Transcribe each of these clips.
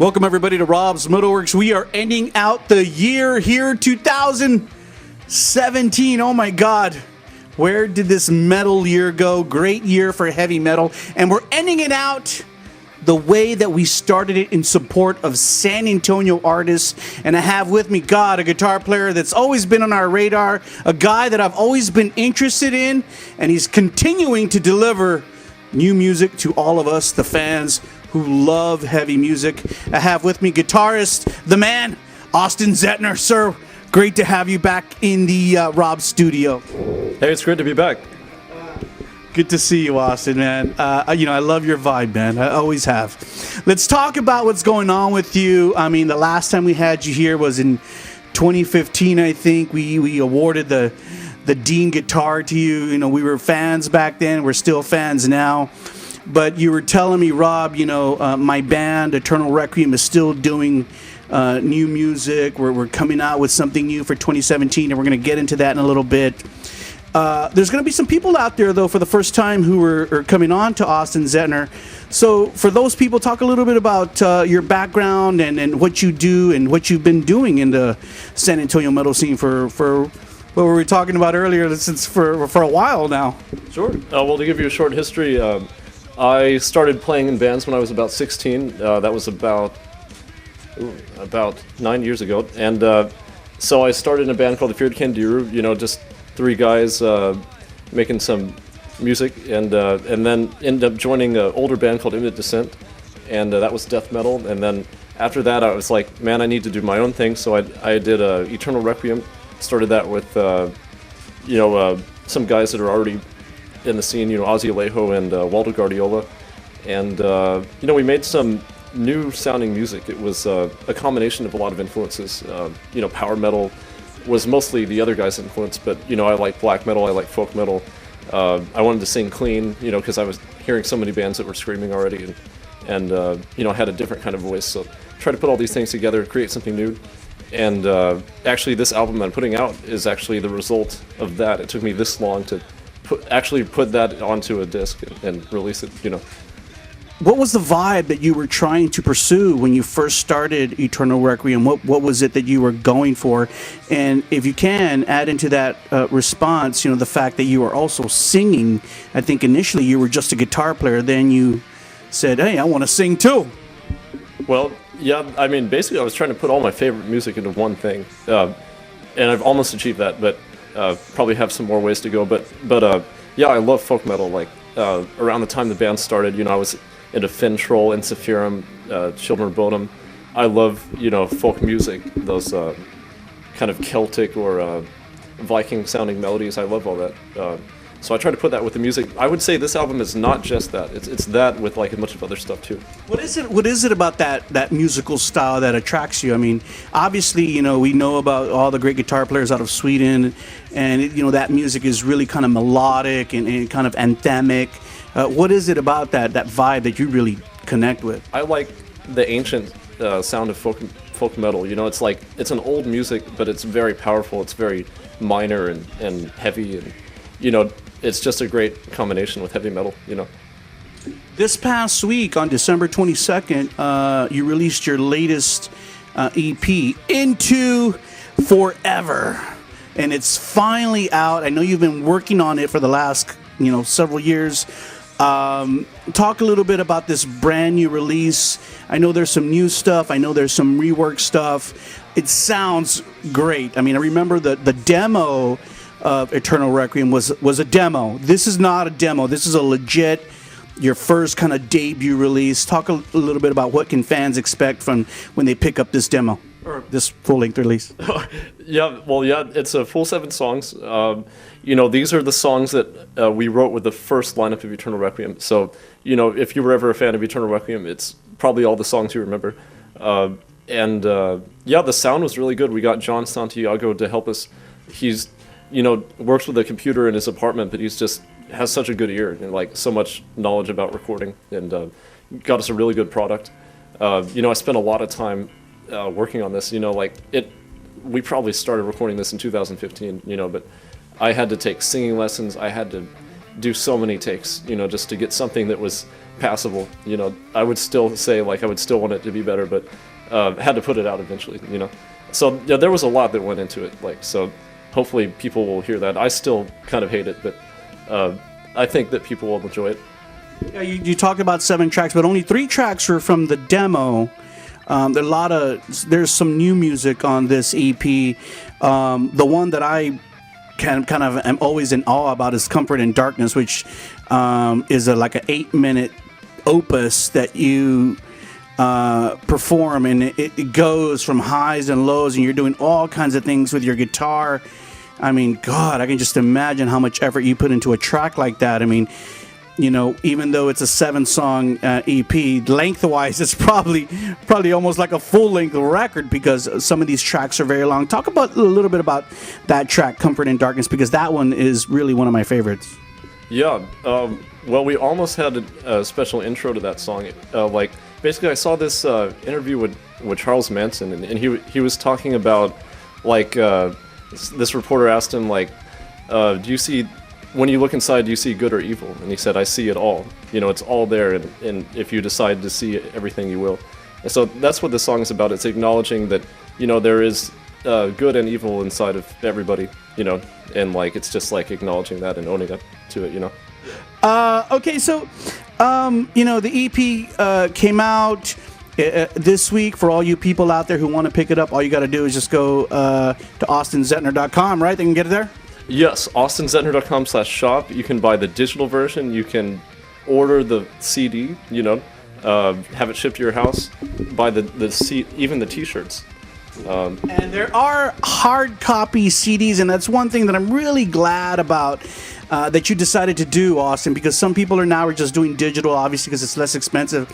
Welcome everybody to Rob's MetalWorks. We are ending out the year here, 2017. Oh my God. Where did this metal year go? Great year for heavy metal. And we're ending it out the way that we started it, in support of San Antonio artists. And I have with me, God, a guitar player that's always been on our radar, a guy that I've always been interested in, and he's continuing to deliver new music to all of us, the fans who love heavy music. I have with me guitarist, the man, Austin ZETTNER. Sir, great to have you back in the Rob studio. Hey, it's great to be back. Good to see you, Austin, man. I love your vibe, man. I always have. Let's talk about what's going on with you. I mean, the last time we had you here was in 2015, I think. We awarded the Dean guitar to you. You know, we were fans back then. We're still fans now. But you were telling me, Rob, my band, Eternal Requiem, is still doing new music. We're coming out with something new for 2017, and we're going to get into that in a little bit. There's going to be some people out there, though, for the first time who are coming on to Austin ZETTNER. So for those people, talk a little bit about your background and what you do and what you've been doing in the San Antonio metal scene for what were we talking about earlier, since for a while now. Sure. Well, to give you a short history, I started playing in bands when I was about 16. That was about 9 years ago. And so I started in a band called the Feared Kandiru, just three guys making some music, and then ended up joining an older band called Imminent Descent, and that was death metal. And then after that, I was like, man, I need to do my own thing. So I did Eternal Requiem. Started that with some guys that are already in the scene, Ozzy Alejo and Waldo Guardiola, and we made some new sounding music. It was a combination of a lot of influences. Power metal was mostly the other guys' influence, but I like black metal, I like folk metal. I wanted to sing clean, because I was hearing so many bands that were screaming already, and had a different kind of voice. So try to put all these things together, create something new. And actually, this album I'm putting out is actually the result of that. It took me this long to put that onto a disc and release it. What was the vibe that you were trying to pursue when you first started Eternal Requiem? What was it that you were going for? And if you can, add into that response, the fact that you were also singing. I think initially you were just a guitar player, then you said, hey, I want to sing too. Well, yeah, I mean, basically I was trying to put all my favorite music into one thing. And I've almost achieved that, but probably have some more ways to go. But yeah, I love folk metal. Like, around the time the band started, I was into Fintroll, Insephirum, Children of Bodom. I love, folk music, those kind of Celtic or Viking-sounding melodies. I love all that. So I try to put that with the music. I would say this album is not just that. It's that with like a bunch of other stuff too. What is it about that musical style that attracts you? I mean, obviously, we know about all the great guitar players out of Sweden, and that music is really kind of melodic and kind of anthemic. What is it about that vibe that you really connect with? I like the ancient sound of folk metal. It's like, it's an old music, but it's very powerful. It's very minor and heavy, and it's just a great combination with heavy metal. This past week, on December 22nd, you released your latest EP, Into Forever, and it's finally out. I know you've been working on it for the last several years. Talk a little bit about this brand new release. I know there's some new stuff. I know there's some rework stuff. It sounds great. I mean, I remember the demo of Eternal Requiem was a demo. This is not a demo. This is a legit, your first kind of debut release. Talk a little bit about what can fans expect from when they pick up this demo or this full-length release. Yeah, it's a full 7 songs. These are the songs that we wrote with the first lineup of Eternal Requiem. So, if you were ever a fan of Eternal Requiem, it's probably all the songs you remember. The sound was really good. We got John Santiago to help us. He's works with a computer in his apartment, but he's just has such a good ear and like so much knowledge about recording, and got us a really good product. I spent a lot of time working on this. We probably started recording this in 2015. But I had to take singing lessons. I had to do so many takes, just to get something that was passable. I would still say, like, I would still want it to be better, but had to put it out eventually. So yeah, there was a lot that went into it. Like, so hopefully people will hear that. I still kind of hate it, but I think that people will enjoy it. Yeah, you talked about 7 tracks, but only 3 tracks were from the demo. There's some new music on this EP. The one that I kind of am always in awe about is Comfort in Darkness, which is like an 8-minute opus that you perform, and it goes from highs and lows, and you're doing all kinds of things with your guitar. I mean, God, I can just imagine how much effort you put into a track like that. I mean, even though it's a 7-song EP, lengthwise, it's probably almost like a full-length record, because some of these tracks are very long. Talk about a little bit about that track, Comfort in Darkness, because that one is really one of my favorites. Yeah, well, we almost had a special intro to that song. Basically, I saw this interview with Charles Manson, and he was talking about, like, this reporter asked him, like, do you see... when you look inside, do you see good or evil? And he said, I see it all. It's all there, and if you decide to see everything, you will. And so that's what this song is about. It's acknowledging that, there is good and evil inside of everybody, and, like, it's just, like, acknowledging that and owning up to it, Okay, so, the EP came out this week. For all you people out there who want to pick it up, all you got to do is just go to AustinZettner.com, right? They can get it there? Yes, AustinZettner.com/shop. You can buy the digital version. You can order the CD, have it shipped to your house, buy even the T-shirts. And there are hard copy CDs, and that's one thing that I'm really glad about that you decided to do, Austin, because some people are just doing digital, obviously, because it's less expensive.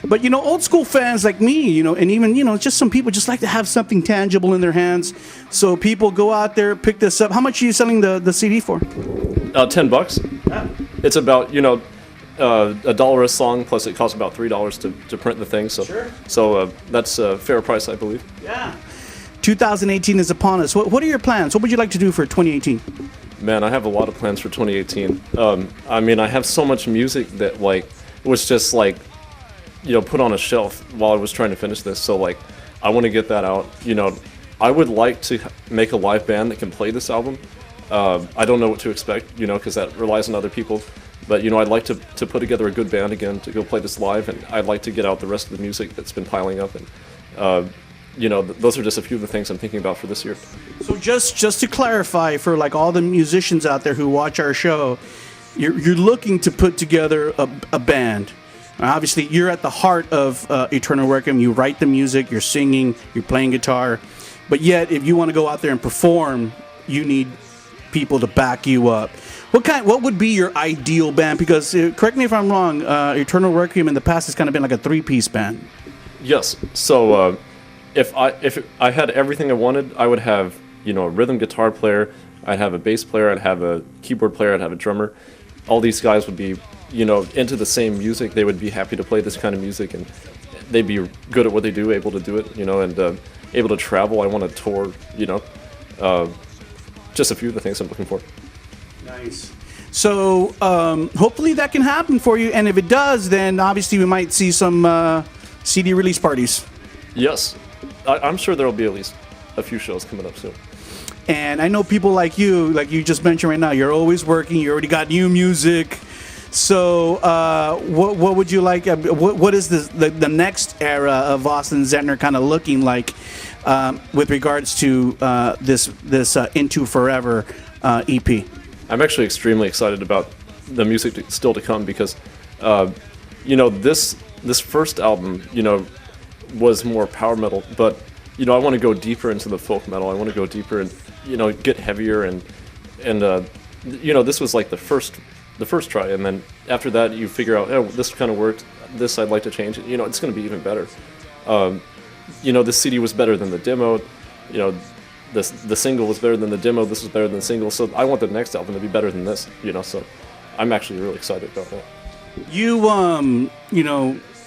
But, old school fans like me, and even, just some people just like to have something tangible in their hands. So people go out there, pick this up. How much are you selling the CD for? $10. Yeah. It's about, $1 a song, plus it costs about $3 to print the thing. So, sure. So that's a fair price, I believe. Yeah. 2018 is upon us. What are your plans? What would you like to do for 2018? Man, I have a lot of plans for 2018. I have so much music that, like, was just, like, put on a shelf while I was trying to finish this. So, like, I want to get that out. I would like to make a live band that can play this album. I don't know what to expect, because that relies on other people. But, I'd like to put together a good band again to go play this live, and I'd like to get out the rest of the music that's been piling up. And, those are just a few of the things I'm thinking about for this year. So just to clarify for, like, all the musicians out there who watch our show, you're looking to put together a band. Obviously, you're at the heart of Aeternal Requiem. You write the music, you're singing, you're playing guitar. But yet, if you want to go out there and perform, you need people to back you up. What would be your ideal band? Because, correct me if I'm wrong, Aeternal Requiem in the past has kind of been like a 3-piece band. Yes. So, if I had everything I wanted, I would have, a rhythm guitar player, I'd have a bass player, I'd have a keyboard player, I'd have a drummer. All these guys would be, into the same music. They would be happy to play this kind of music, and they'd be good at what they do, able to do it, and able to travel. I want to tour, just a few of the things I'm looking for. Nice. So hopefully that can happen for you, and if it does, then obviously we might see some CD release parties. Yes. I'm sure there will be at least a few shows coming up soon. And I know people like you just mentioned right now, you're always working, you already got new music. So what would you like, what is the next era of Austin Zettner kind of looking like with regards to this Into Forever EP? I'm actually extremely excited about the music still to come, because, this first album, was more power metal, but I want to go deeper into the folk metal. I want to go deeper and get heavier, and this was like the first try, and then after that you figure out, oh, this kind of worked, this I'd like to change it. It's going to be even better. The CD was better than the demo. The single was better than the demo. This was better than the single. So I want the next album to be better than this. So I'm actually really excited about that.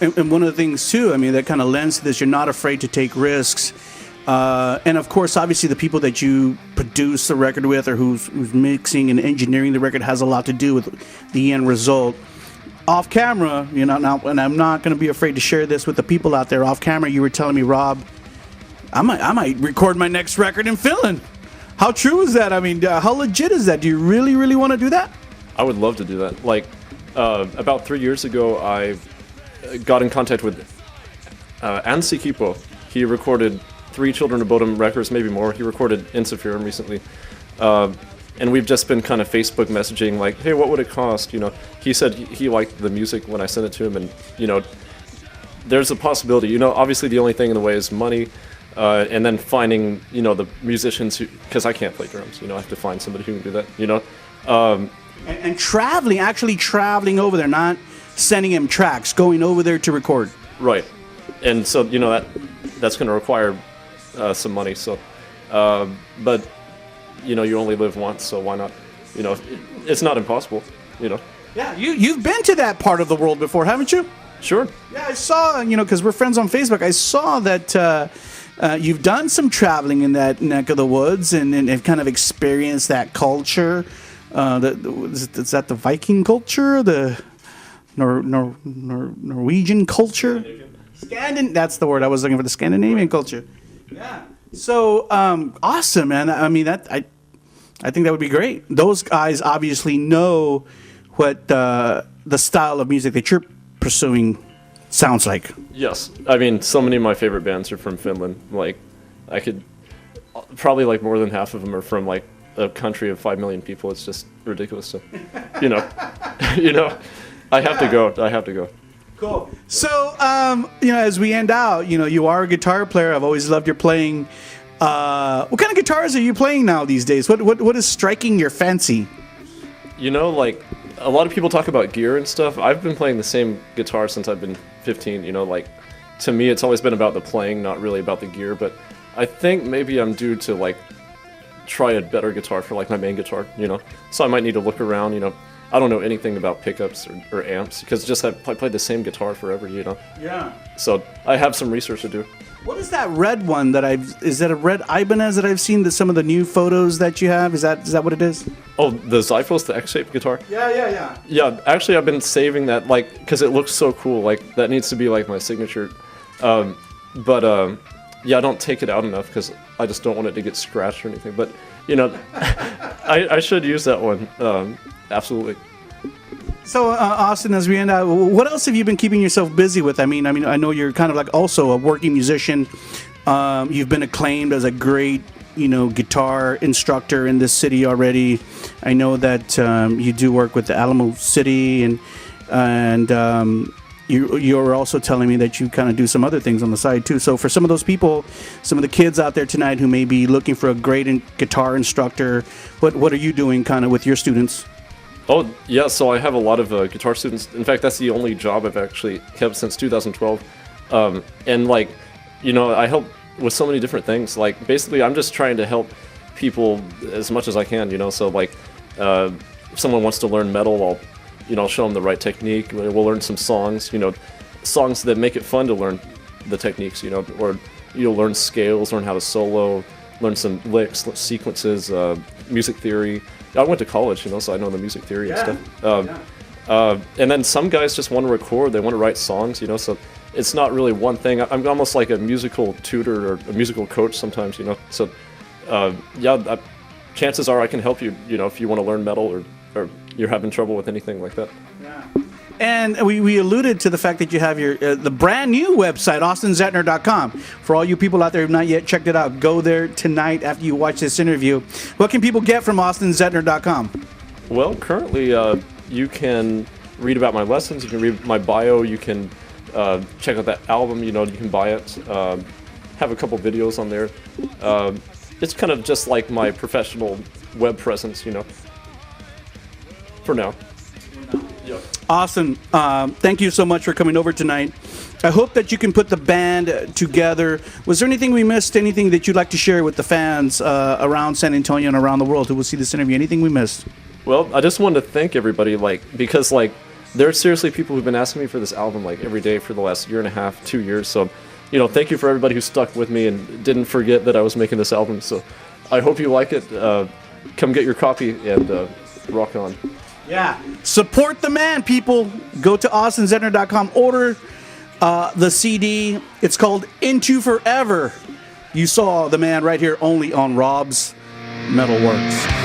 And one of the things, too, that kind of lends to this, you're not afraid to take risks. And, of course, obviously the people that you produced the record with, or who's mixing and engineering the record, has a lot to do with the end result. Off camera, you know, now, and I'm not going to be afraid to share this with the people out there. Off camera, you were telling me, Rob, I might record my next record in Finland. How true is that? I mean, how legit is that? Do you really, really want to do that? I would love to do that. Like, about 3 years ago, I got in contact with Anssi Kipo. He recorded 3 Children of Bodom records, maybe more. He recorded Insufferum recently. And we've just been kind of Facebook messaging, like, hey, what would it cost? You know, he said he liked the music when I sent it to him, and, you know, there's a possibility. You know, obviously the only thing in the way is money, and then finding, you know, the musicians who, because I can't play drums, you know, I have to find somebody who can do that, you know. And traveling, actually traveling over there, not sending him tracks, going over there to record. Right. And so, you know, that's going to require some money, so, but, you know, you only live once, so why not? You know, it's not impossible, you know. Yeah, you've been to that part of the world before, haven't you? Sure. Yeah, I saw, you know, because we're friends on Facebook, I saw that you've done some traveling in that neck of the woods and have kind of experienced that culture. Is that the Viking culture? The Norwegian culture? That's the word I was looking for, the Scandinavian culture. Yeah. So, awesome, man. I mean, I think that would be great. Those guys obviously know what the style of music that you're pursuing sounds like. Yes. I mean, so many of my favorite bands are from Finland. Like, I could probably, like, more than half of them are from, like, a country of 5 million people. It's just ridiculous. So, you know, I have to go. Cool. So, you know, as we end out, you know, you are a guitar player. I've always loved your playing. What kind of guitars are you playing now these days? What is striking your fancy? You know, like, a lot of people talk about gear and stuff. I've been playing the same guitar since I've been 15, you know, like, to me it's always been about the playing, not really about the gear, but I think maybe I'm due to, like, try a better guitar for, like, my main guitar, you know, so I might need to look around, you know. I don't know anything about pickups or amps, because just I played the same guitar forever, you know. Yeah. So I have some research to do. What is that red one that is that a red Ibanez that I've seen, some of the new photos that you have? Is that what it is? Oh, the Zyphos, the X-shaped guitar? Yeah. Yeah, actually I've been saving that, like, because it looks so cool, like, that needs to be, like, my signature. Yeah, I don't take it out enough, because I just don't want it to get scratched or anything, but, you know, I should use that one, absolutely. So, Austin, as we end out, what else have you been keeping yourself busy with? I mean, I know you're kind of like also a working musician. You've been acclaimed as a great, you know, guitar instructor in this city already. I know that you do work with the Alamo City, and you were also telling me that you kind of do some other things on the side too. So, for some of those people, some of the kids out there tonight who may be looking for a great guitar instructor, what are you doing kind of with your students? Oh, yeah, so I have a lot of guitar students. In fact, that's the only job I've actually kept since 2012. And, like, you know, I help with so many different things. Like, basically, I'm just trying to help people as much as I can, you know. So, like, if someone wants to learn metal, I'll show them the right technique. We'll learn some songs, you know, songs that make it fun to learn the techniques, you know. Or you'll learn scales, learn how to solo, learn some licks, sequences, music theory. I went to college, you know, so I know the music theory and stuff. And then some guys just want to record, they want to write songs, you know, so it's not really one thing. I'm almost like a musical tutor or a musical coach sometimes, you know, so chances are I can help you, you know, if you want to learn metal or you're having trouble with anything like that. Yeah. And we alluded to the fact that you have your the brand new website, AustinZettner.com. For all you people out there who have not yet checked it out, go there tonight after you watch this interview. What can people get from AustinZettner.com? Well, currently you can read about my lessons, you can read my bio, you can check out that album, you know, you can buy it, have a couple videos on there. It's kind of just like my professional web presence, you know, for now. Yep. Awesome. Thank you so much for coming over tonight. I hope that you can put the band together. Was there anything we missed? Anything that you'd like to share with the fans around San Antonio and around the world who will see this interview? Anything we missed? Well, I just wanted to thank everybody, because there are seriously people who've been asking me for this album every day for the last year and a half, 2 years. So, you know, thank you for everybody who stuck with me and didn't forget that I was making this album. So, I hope you like it. Come get your copy and rock on. Yeah. Support the man, people. Go to AustinZettner.com. Order the CD. It's called Into Forever. You saw the man right here only on Rob's MetalWorks.